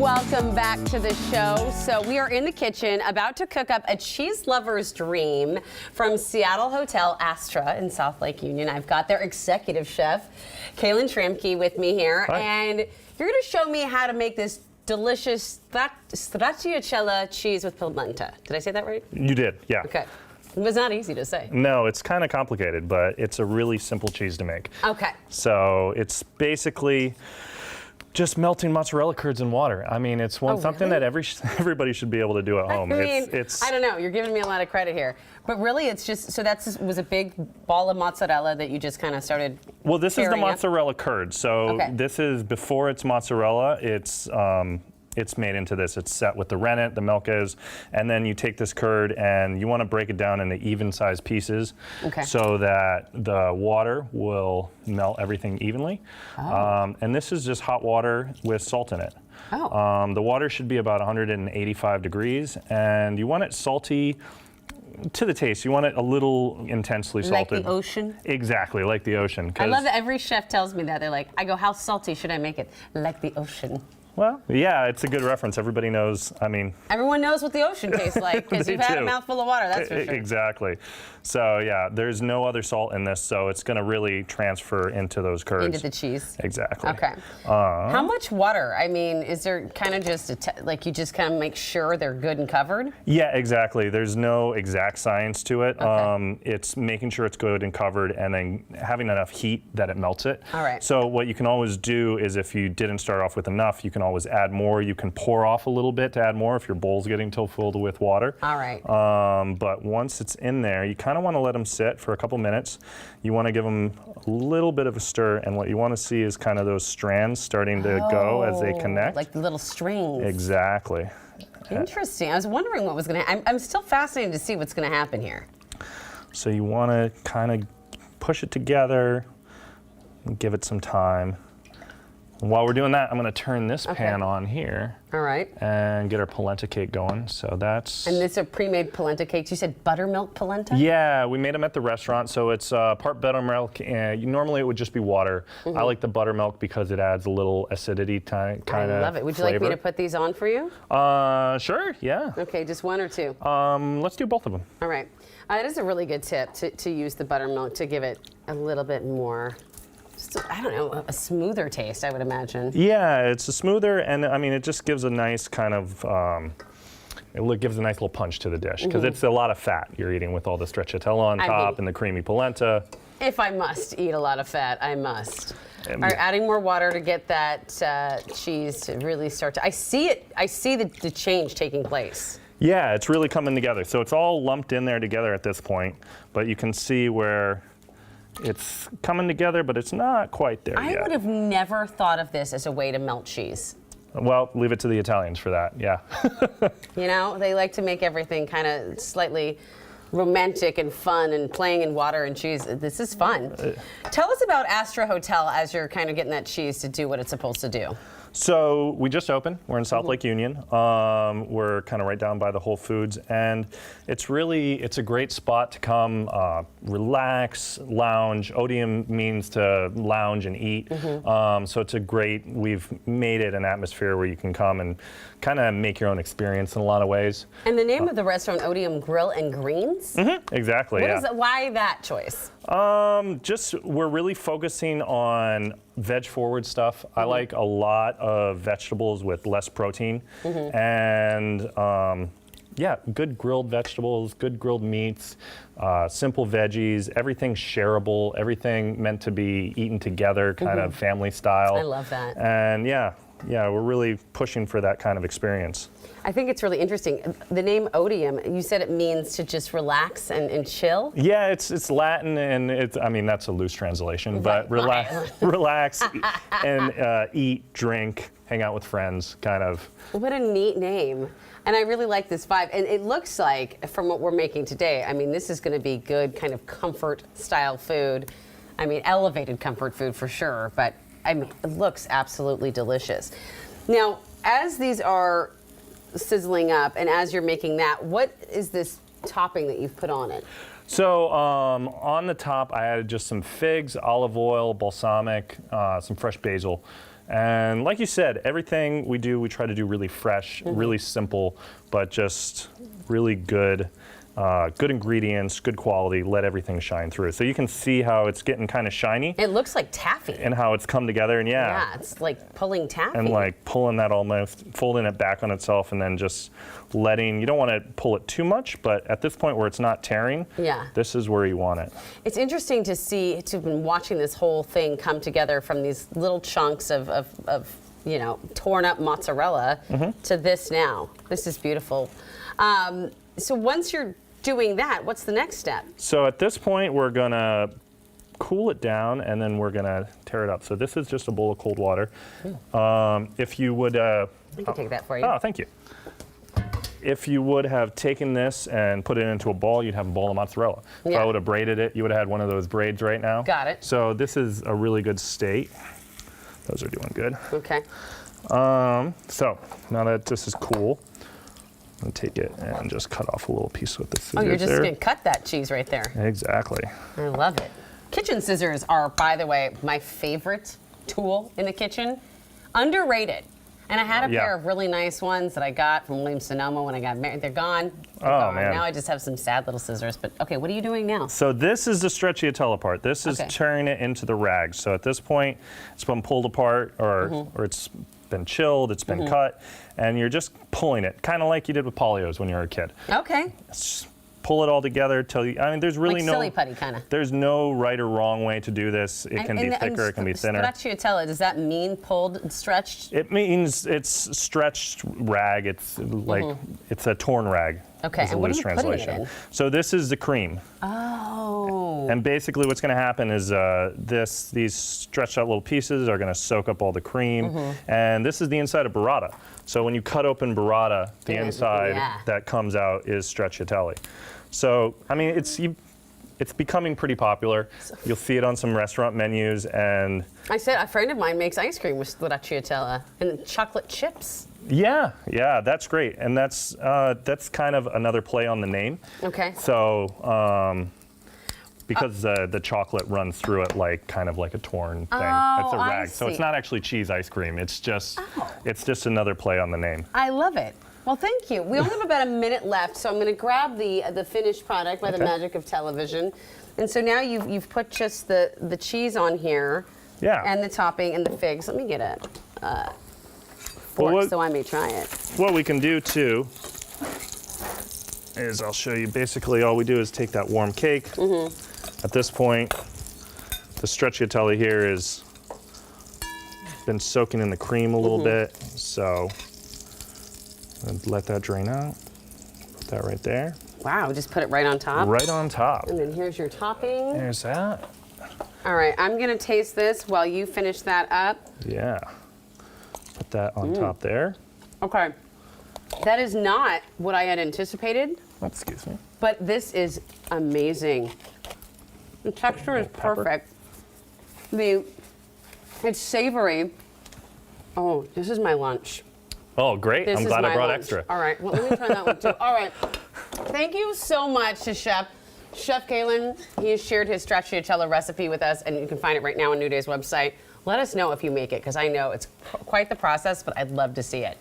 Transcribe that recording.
Welcome back to the show. So we are in the kitchen about to cook up a cheese lover's dream from Seattle Hotel Astra in South Lake Union. I've got their executive chef, Kaylin Schramke, with me here. Hi. And you're going to show me how to make this delicious stracciatella cheese with polenta. Did I say that right? You did, yeah. Okay. It was not easy to say. No, it's kind of complicated, but it's a really simple cheese to make. Okay. So it's basically just melting mozzarella curds in water. I mean, it's something that everybody should be able to do at home. I mean, I don't know. You're giving me a lot of credit here, but really, it's just so was a big ball of mozzarella that you just kind of started. Well, this is the tearing up? mozzarella curd. So this is before it's mozzarella. It's made into this. It's set with the rennet, the milk is, and then you take this curd and you want to break it down into even-sized pieces so that the water will melt everything evenly. And this is just hot water with salt in it. The water should be about 185 degrees, and you want it salty to the taste. You want it a little intensely salted. Like the ocean? Exactly, like the ocean. I love that every chef tells me that. They're like, I go, how salty should I make it? Like the ocean. Well, yeah, it's a good reference. Everybody knows, I mean... Everyone knows what the ocean tastes like because you've had a mouthful of water, that's for sure. Exactly. So, yeah, there's no other salt in this, so it's going to really transfer into those curds. Into the cheese. Exactly. Okay. How much water? I mean, is there kind of just, like you just kind of make sure they're good and covered? Yeah, exactly. There's no exact science to it. It's making sure it's good and covered and then having enough heat that it melts it. All right. So what you can always do is if you didn't start off with enough, you can always add more. You can pour off a little bit to add more if your bowl's getting too filled with water. All right. But once it's in there, you kind of want to let them sit for a couple minutes. You want to give them a little bit of a stir, and what you want to see is kind of those strands starting to go as they connect. Like the little strings. Exactly. Interesting. I was wondering what was going to I'm still fascinated to see what's going to happen here. So you want to kind of push it together and give it some time. And while we're doing that, I'm going to turn this pan on here. All right. And get our polenta cake going. So that's... And these are pre-made polenta cakes. You said buttermilk polenta? Yeah, we made them at the restaurant. So it's part buttermilk. Normally it would just be water. I like the buttermilk because it adds a little acidity kind of I love it. Would you like me to put these on for you? Sure, yeah. Okay, just one or two? Let's do both of them. All right. That is a really good tip to use the buttermilk to give it a little bit more... I don't know, a smoother taste, I would imagine. Yeah, it's a smoother, and I mean, it just gives a nice kind of, it gives a nice little punch to the dish, because it's a lot of fat you're eating with all the stracciatella on top and the creamy polenta. If I must eat a lot of fat, I must. All right, adding more water to get that cheese to really start to, I see the change taking place. Yeah, it's really coming together. So it's all lumped in there together at this point, but you can see where it's coming together, but it's not quite there yet. I would have never thought of this as a way to melt cheese. Well, leave it to the Italians for that, yeah. You know, they like to make everything kind of slightly romantic and fun and playing in water and cheese. This is fun. Tell us about Astra Hotel as you're kind of getting that cheese to do what it's supposed to do. So we just opened. We're in South Lake Union. We're kind of right down by the Whole Foods, and it's a great spot to come, relax, lounge. Otium means to lounge and eat. So we've made it an atmosphere where you can come and kind of make your own experience in a lot of ways. And the name of the restaurant, Otium Grill and Greens? Exactly, Why that choice? We're really focusing on veg-forward stuff. I like a lot of vegetables with less protein, and yeah, good grilled vegetables, good grilled meats, simple veggies, everything shareable, everything meant to be eaten together, kind of family style. I love that. And yeah, we're really pushing for that kind of experience. I think it's really interesting. The name Otium, you said it means to just relax and chill? Yeah, it's Latin, and I mean, that's a loose translation, but relax and eat, drink, hang out with friends, kind of. What a neat name. And I really like this vibe. And it looks like, from what we're making today, I mean, this is going to be good kind of comfort style food. I mean, elevated comfort food for sure, but I mean, it looks absolutely delicious. Now, as these are sizzling up and as you're making that, what is this topping that you've put on it? So on the top, I added just some figs, olive oil, balsamic, some fresh basil, And like you said, everything we do, we try to do really fresh, really simple, but just really good. Good ingredients, good quality, let everything shine through. So you can see how it's getting kind of shiny. It looks like taffy. And how it's come together, and Yeah, it's like pulling taffy. and like pulling that almost, folding it back on itself, and then just letting, you don't want to pull it too much, but at this point where it's not tearing, this is where you want it. It's interesting to see, to have been watching this whole thing come together from these little chunks of you know, torn up mozzarella to this now. This is beautiful. So once you're doing that, what's the next step? So at this point, we're gonna cool it down, and then we're gonna tear it up. So this is just a bowl of cold water. If you would, I can take that for you. Oh, thank you. If you would have taken this and put it into a ball, you'd have a bowl of mozzarella. If I would have braided it, you would have had one of those braids right now. Got it. So this is a really good state. Those are doing good. Okay. So now that this is cool, I'm gonna take it and just cut off a little piece with the scissors. Oh, you're just gonna cut that cheese right there. Exactly. I love it. Kitchen scissors are, by the way, my favorite tool in the kitchen. Underrated. And I had a pair of really nice ones that I got from Williams-Sonoma when I got married. They're gone. They're gone. Man. Now I just have some sad little scissors. But okay, what are you doing now? So this is the stracciatella part. This is turning it into the rags. So at this point, it's been pulled apart, or it's been chilled, it's been cut, and you're just pulling it, kind of like you did with Polios when you were a kid. Okay. Just pull it all together till you, I mean, there's really like silly putty kind of. There's no right or wrong way to do this. It can be thicker, it can be thinner. Stracciatella, does that mean pulled and stretched? It means it's stretched rag. It's like it's a torn rag. Okay, and what are you putting it in? So this is the cream. Oh. And basically what's going to happen is these stretched out little pieces are going to soak up all the cream. And this is the inside of burrata. So when you cut open burrata, the inside that comes out is stracciatella. So, I mean, it's becoming pretty popular. You'll see it on some restaurant menus, and I said a friend of mine makes ice cream with stracciatella and chocolate chips. Yeah, that's great, and that's kind of another play on the name. Okay. So, because the chocolate runs through it like kind of like a torn thing. It's a rag, so it's not actually cheese ice cream. It's just another play on the name. I love it. Well, thank you. We only have about a minute left, so I'm going to grab the finished product by the magic of television. And so now you've put just the cheese on here, and the topping and the figs. Let me get a fork so I may try it. What we can do too is I'll show you. Basically, all we do is take that warm cake. At this point, the stracciatella here is been soaking in the cream a little bit, so. And let that drain out. Put that right there. Wow, just put it right on top? Right on top. And then here's your topping. There's that. All right, I'm gonna taste this while you finish that up. Yeah. Put that on top there. Okay. That is not what I had anticipated. Excuse me. But this is amazing. The texture is perfect. It's savory. Oh, this is my lunch. Oh, great. I'm glad I brought extra. All right. Well, let me try that one too. All right. Thank you so much to Chef Galen. He has shared his stracciatella recipe with us, and you can find it right now on New Day's website. Let us know if you make it, because I know it's quite the process, but I'd love to see it.